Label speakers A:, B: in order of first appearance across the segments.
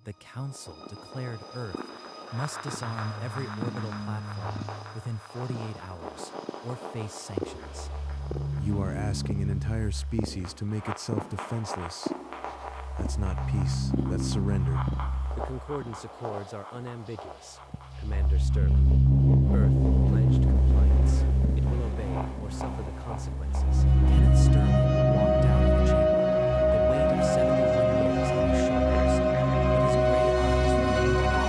A: the Council declared Earth must disarm every orbital platform within 48 hours or face sanctions.
B: You are asking an entire species to make itself defenseless. That's not peace, that's surrender.
C: The Concordance Accords are unambiguous, Commander Sterling. Earth pledged compliance. It will obey or suffer the consequences.
A: Kenneth Sterling walked out of the chamber, the weight of 71 years on his shoulders, but his gray eyes remained on.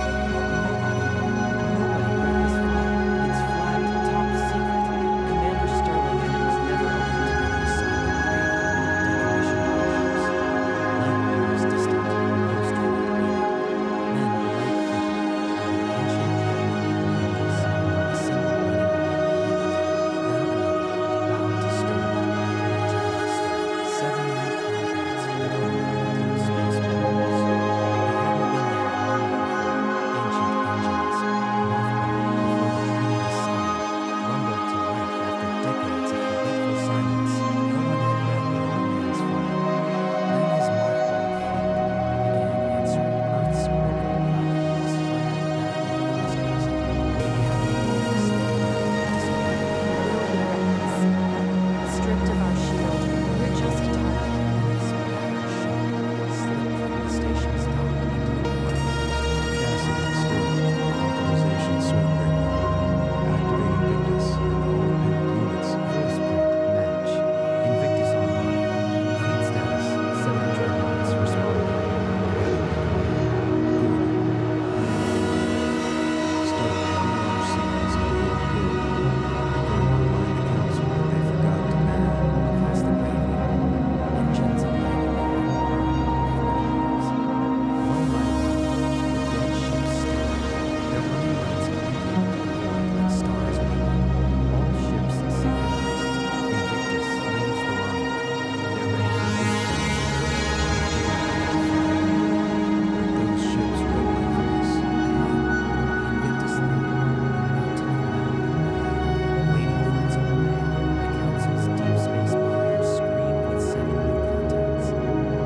A: Nobody read his flag. It's flagged top secret. Commander Sterling, and it was never opened to the silent grave decommissioned warships. Light years distant, ghost fleet waited. Then a light flickered, while the ancient dreadnought Olympus, a single running light leaped. Then another, bound to stern, giant star. 7 new contacts formed in the deep space portals. They hadn't been there a moment before. Ancient engines, mothballed before the treaty was signed, rumbled to life after decades of forgetful silence. No one had read the old man's file. Then his mothballed fleet began answering Earth's orbital platforms fired back in clusters. They carried enormous
D: Stripped of our shield, we're just a target.
A: This battered ship slipped from the station's dock into the water.
B: Cassidy, Sterling, authorization Swordbreaker. Activating Victus and all appended units.
A: Voice print match. Invictus online. Fleet status. 7 dreadnoughts responding.
B: Sterling, PRC is clear. Good. Going to remind the Council that they forgot to marry.
A: Across the graveyard, engines ignited that hadn't burned in 40 years. One by one, the dead ships stirred. Their running lights blinking into the void like stars weeping. All ships synchronized. Invictus leads the line. They're ready for movement.
B: Those ships red like ice.
A: The Invictus line, a mountain of metal and metal, waiting for its own man. The Council's deep space monitors screamed with 7 new contacts.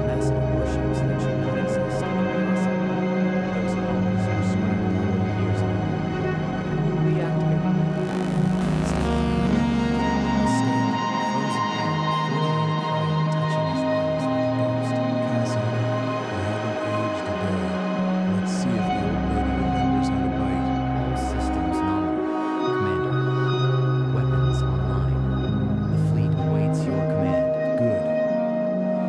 A: Massive warships that should not exist. Impossible. Those hulls were scrapped 40 years ago. Who reactivated them? A stale, frozen air, 40-year cryo touching his lungs like a ghost.
B: Cassie, I haven't aged a day. Let's see if the old lady remembers how to bite.
A: All systems nominal. Commander. Weapons online. The fleet awaits your command.
B: Good.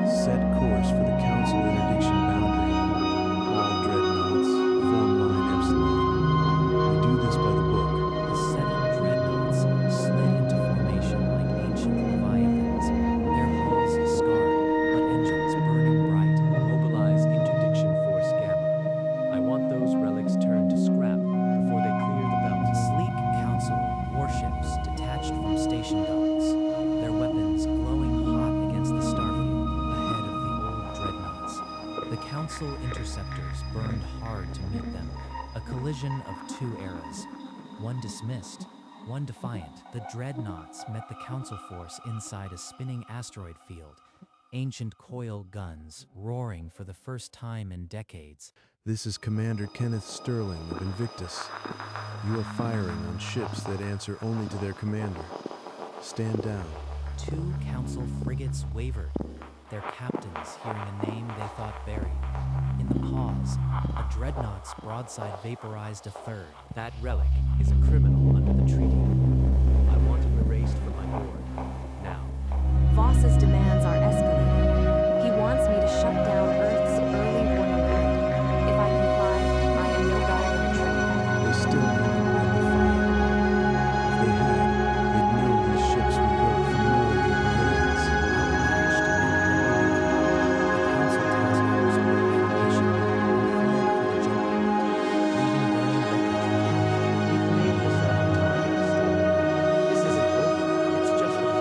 B: Set course for the Council interdiction boundary. All dreadnoughts, form line Epsilon. We do this by the book.
A: The 7 dreadnoughts slid into formation like ancient leviathans, their hulls scarred, but engines burning bright.
C: Mobilize Interdiction Force Gamma. I want those relics turned to scrap before they clear the belt.
A: Sleek Council warships detached from station docks, their weapons glowing hot against the starfield ahead of the old dreadnoughts. The Council interceptors burned hard to meet them, a collision of 2 eras. One dismissed, one defiant. The dreadnoughts met the Council force inside a spinning asteroid field, ancient coil guns roaring for the first time in decades.
B: This is Commander Kenneth Sterling of Invictus. You are firing on ships that answer only to their commander. Stand down.
A: 2 Council frigates wavered, their captains hearing a name they thought buried. In the pause, a dreadnought's broadside vaporized a 3rd.
C: That relic is a criminal under the treaty. I want him erased from my board. Now.
D: Voss's demands are escalating. He wants me to shut down Earth's early warning grid. If I comply, I am no guide in a trade.
B: They still haven't read the file. If they had, they'd know these ships would work for more than billions.
A: Outmatched and outmaneuvered, the Council task force broke formation and fled for the jump point, leaving burning wreckage.
C: You've made yourself a target, Sterling. This isn't over. It's just the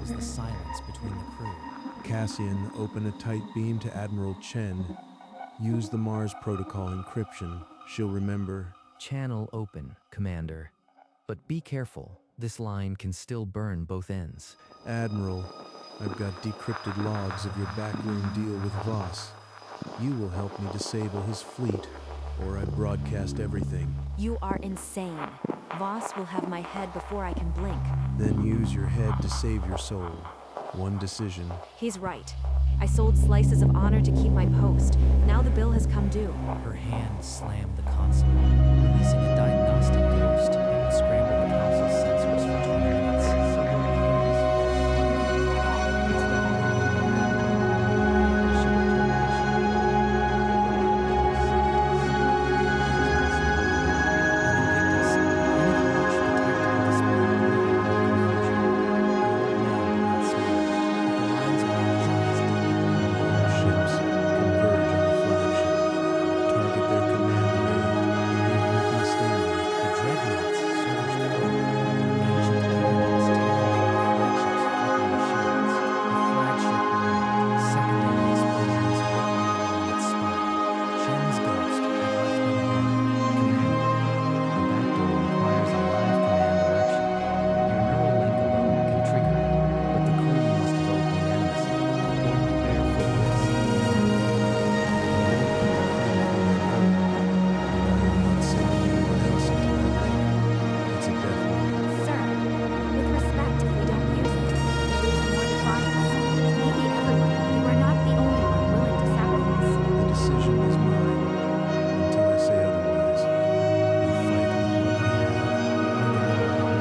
A: fills the silence between the crew.
B: Cassian, open a tight beam to Admiral Chen. Use the Mars protocol encryption. She'll remember.
C: Channel open, Commander. But be careful, this line can still burn both ends.
B: Admiral, I've got decrypted logs of your backroom deal with Voss. You will help me disable his fleet, or I broadcast everything.
D: You are insane. Voss will have my head before I can blink.
B: Then use your head to save your soul. One decision.
D: He's right. I sold slices of honor to keep my post. Now the bill has come due.
A: Her hand slammed the console, releasing a diagnostic ghost that would scramble the council's sensors for 20 minutes.
B: Ships converge on the flagship. Target their command area and leave nothing standing.
A: The dreadnoughts surged forward, ancient cannons tearing through the flagship's flickering shields. The flagship roared, secondary explosions rippling along its spine. Chen's ghost had left them alone.
C: The back door requires a live command election. Your neural link alone can trigger it, but the crew must vote unanimously. Only barefoot risk.
B: I am not sending anyone else into that link. It's a death warrant.
D: Sir, with respect, if we don't use it, we lose more defiance. Maybe everyone. You are not the only one willing to sacrifice.
B: The decision is mine. Until I say otherwise, we fight with what we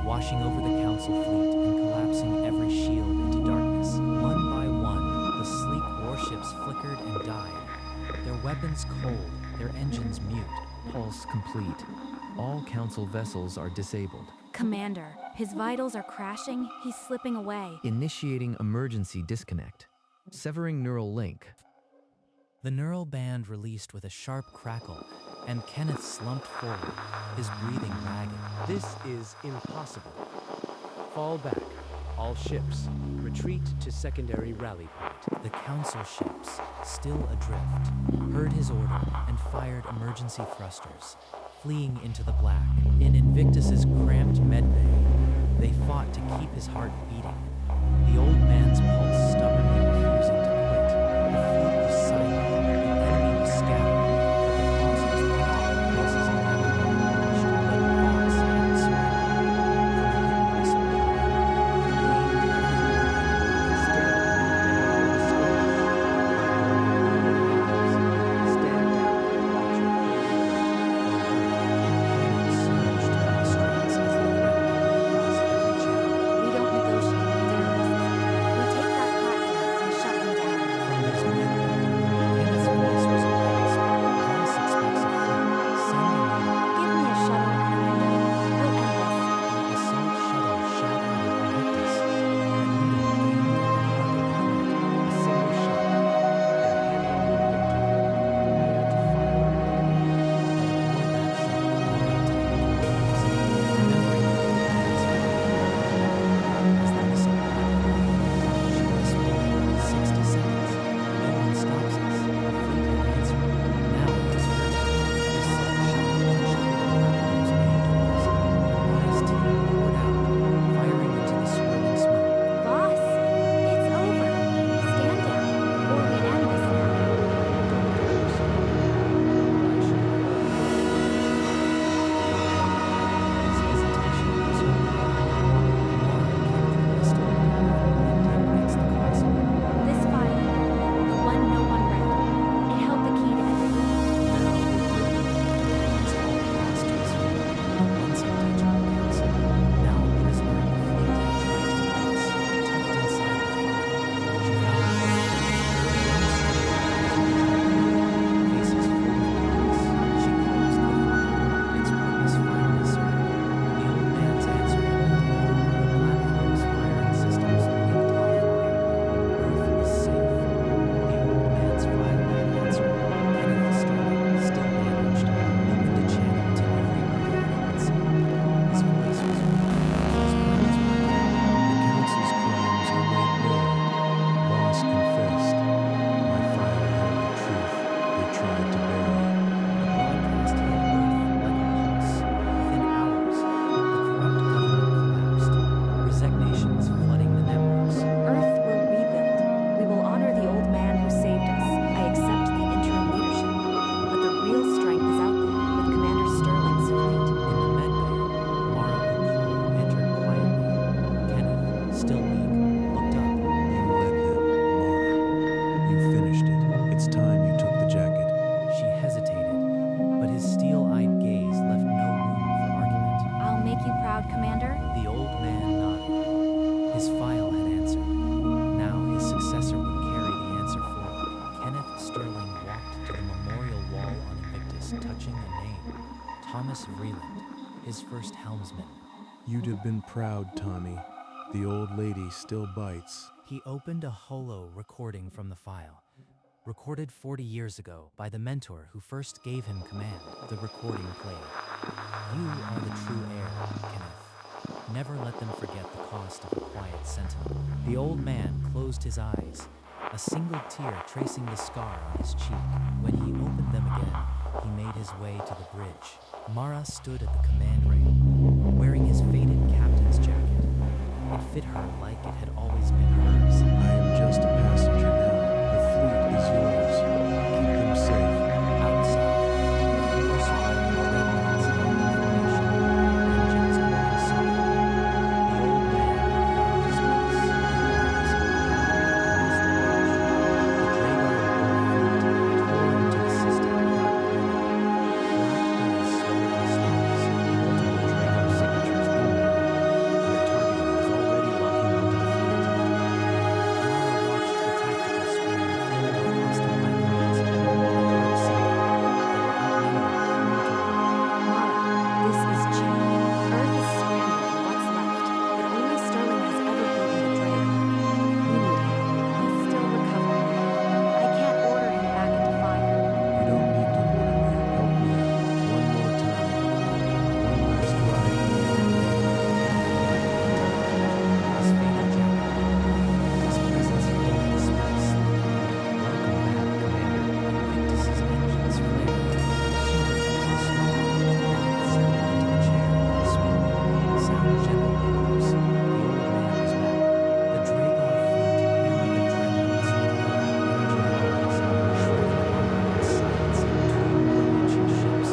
A: washing over the council fleet and collapsing every shield into darkness. One by one, the sleek warships flickered and died, their weapons cold, their engines mute.
C: Pulse complete. All council vessels are disabled.
D: Commander, his vitals are crashing. He's slipping away.
C: Initiating emergency disconnect. Severing neural link.
A: The neural band released with a sharp crackle, and Kenneth slumped forward, his breathing ragged.
C: This is impossible. Fall back. All ships. Retreat to secondary rally point.
A: The council ships, still adrift, heard his order and fired emergency thrusters, fleeing into the black. In Invictus's cramped medbay, they fought to keep his heart beating, the old man's pulse stubbornly refusing to quit. The fleet was silent, the enemy was scattered, but the cause was painted in places it never been launched. But Voss hadn't surrendered. From a hidden whistle, he gained
D: We don't negotiate with terrorists. We take
A: lips touching a name. Thomas Vreeland, his first helmsman.
B: You'd have been proud, Tommy. The old lady still bites.
A: He opened a holo recording from the file. Recorded 40 years ago by the mentor who first gave him command. The recording played. You are the true heir, Kenneth. Never let them forget the cost of a quiet sentinel. The old man closed his eyes, a single tear tracing the scar on his cheek. When he opened them again, he made his way to the bridge. Mara stood at the command rail, wearing his faded captain's jacket. It fit her like it had always been hers.
B: I am just a passenger now. The fleet is yours. Keep them safe.
A: Outside, the four surviving dreadnoughts held in formation, engines glowing softly. The old man had found his place, arms across the bridge. The Dragar war fleet tore into the system without warning. Black holes swallowed the stars, multiple Dragar signatures inbound. Their targeting was already locking onto the fleet. Mara watched the tactical screen fill with hostile icons. Her heart sank. They were outnumbered 3-1.
D: Mara, this is Jane. Earth is scrambling what's left, but only Sterling has ever beaten the Dragon. We need him. He's still recovering. I can't order him back into fire.
B: You don't need to order me. Help me out. One more time. One last ride.
A: His faded jacket. His presence filled the space.
C: Welcome back, Commander.
A: Invictus's engines flared. She protected the storm. Settled into the chair. Speak. Sound general orders. The old man was back. The Dragar fleet hammered the dreadnoughts with black energy arrows, shredding armor and silencing two war-reaching ships.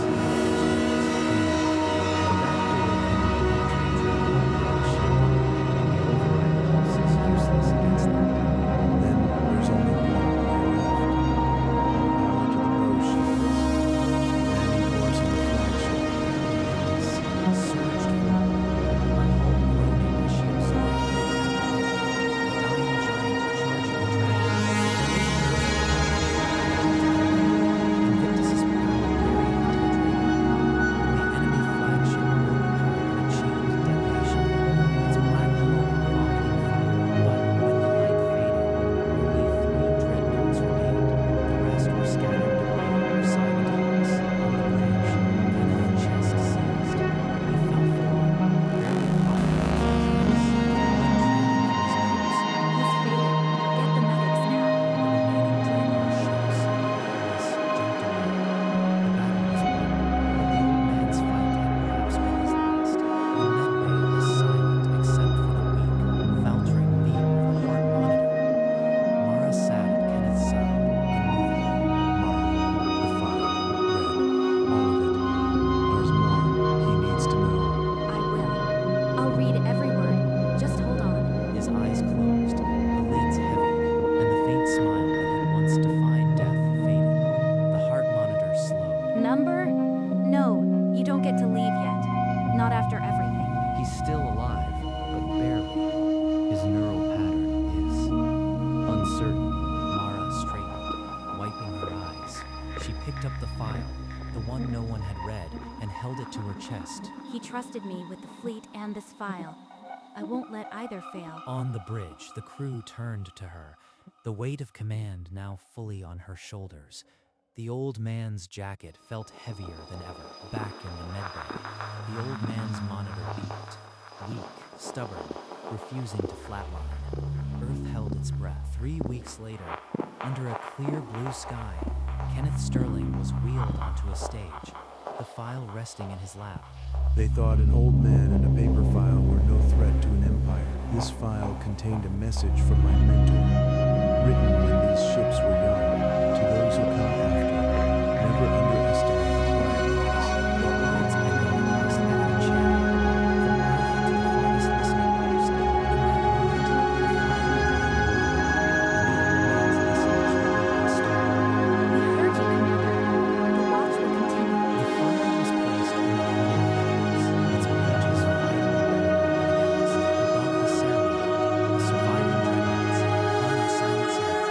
C: Useless against them.
B: Then there's only one way left. Power to the bow shields. Landing course on the flagship.
A: Invictus surged forward, her hull groaning as she absorbed the attack. A dying giant charging the dragon. Invictus's power buried into the Dragon. The enemy flagship broke apart and achieved detonation. Its black hull vomiting fire. But when the light faded, only 3 dreadnoughts remained. The rest were scattered debris or silent hulks. On the bridge, Kenneth's chest seized. He fell forward, barely caught in the flames, blood trailing from his nose.
D: He's faded. Get the medics now.
A: The remaining Dragar ships, airless, jumped away. The battle was won, but the old man's fight had perhaps been his last. The med bay was silent except for the weak, faltering beam of the heart monitor. Mara sat at Kenneth's side, unmoving.
B: Mara, the file. Red. All of it. There's more. He needs to know.
D: I will. I'll read every word. Just hold on.
A: His eyes closed, the lids heavy, and the faint smile that had once defined death faded. The heart monitor slowed.
D: Number? No, you don't get to leave yet. Not after everything.
C: He's still alive, but barely. His neural pattern is uncertain.
A: Mara straightened, wiping her eyes. She picked up the file, the one no one had read, and held it to her chest.
D: He trusted me with the fleet and this file. I won't let either fail.
A: On the bridge, the crew turned to her, the weight of command now fully on her shoulders. The old man's jacket felt heavier than ever. Back in the medbay, the old man's monitor beeped. Weak, stubborn, refusing to flatline. Earth held its breath. 3 weeks later, under a clear blue sky, Kenneth Sterling was wheeled onto a stage, the file resting in his lap.
B: They thought an old man and a paper file were no threat to an empire. This file contained a message from my mentor, written when these ships were young, to those who come after. Never underestimate the quiet ones.
A: The words echoed across every channel, from Earth to the farthest listening post. In that moment, the file began, and the old man's message written in stone.
D: We heard you, Commander. The watch will continue.
A: The file was placed in the hall of records, its pages vibrant red and galaxy. Above the ceremony, the surviving dreadnoughts hung in silent sight,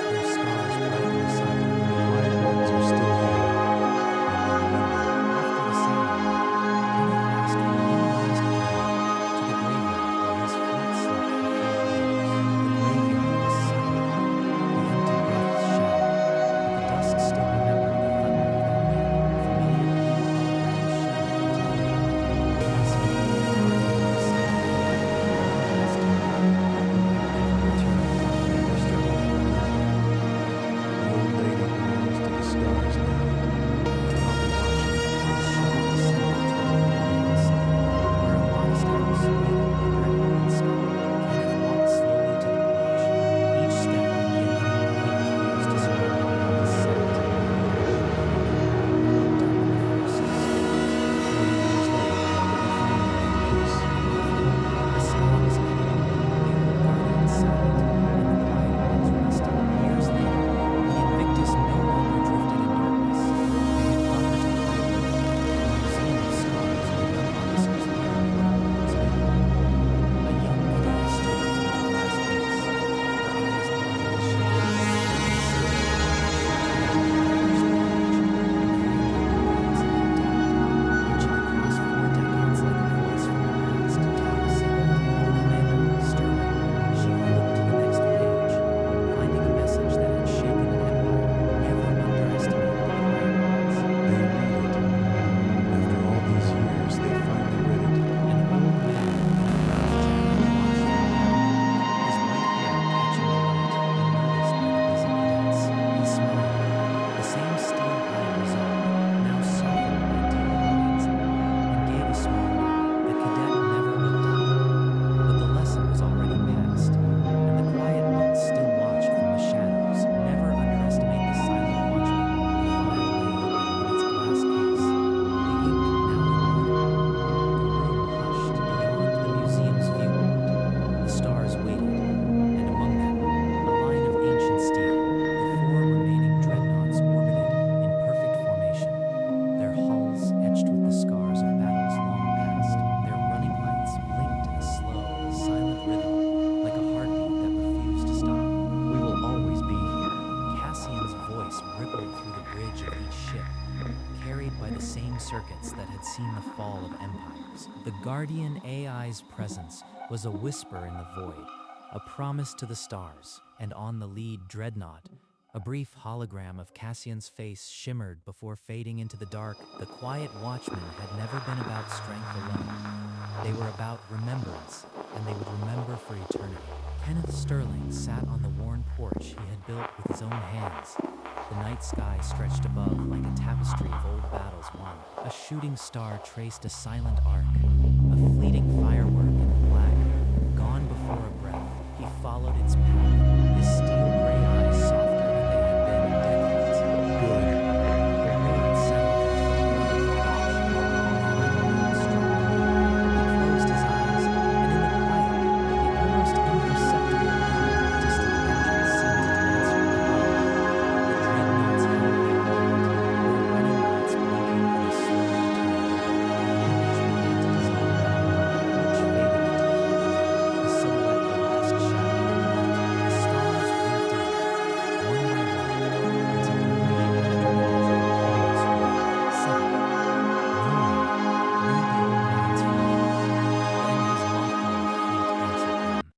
A: their scars bright in the sun.
B: The quiet
A: by the same circuits that had seen the fall of empires. The Guardian AI's presence was a whisper in the void, a promise to the stars, and on the lead dreadnought, a brief hologram of Cassian's face shimmered before fading into the dark. The quiet watchmen had never been about strength alone. They were about remembrance, and they would remember for eternity. Kenneth Sterling sat on the worn porch he had built with his own hands. The night sky stretched above like a tapestry of old battles won. A shooting star traced a silent arc, a fleeting firework in the black, gone before a breath. He followed its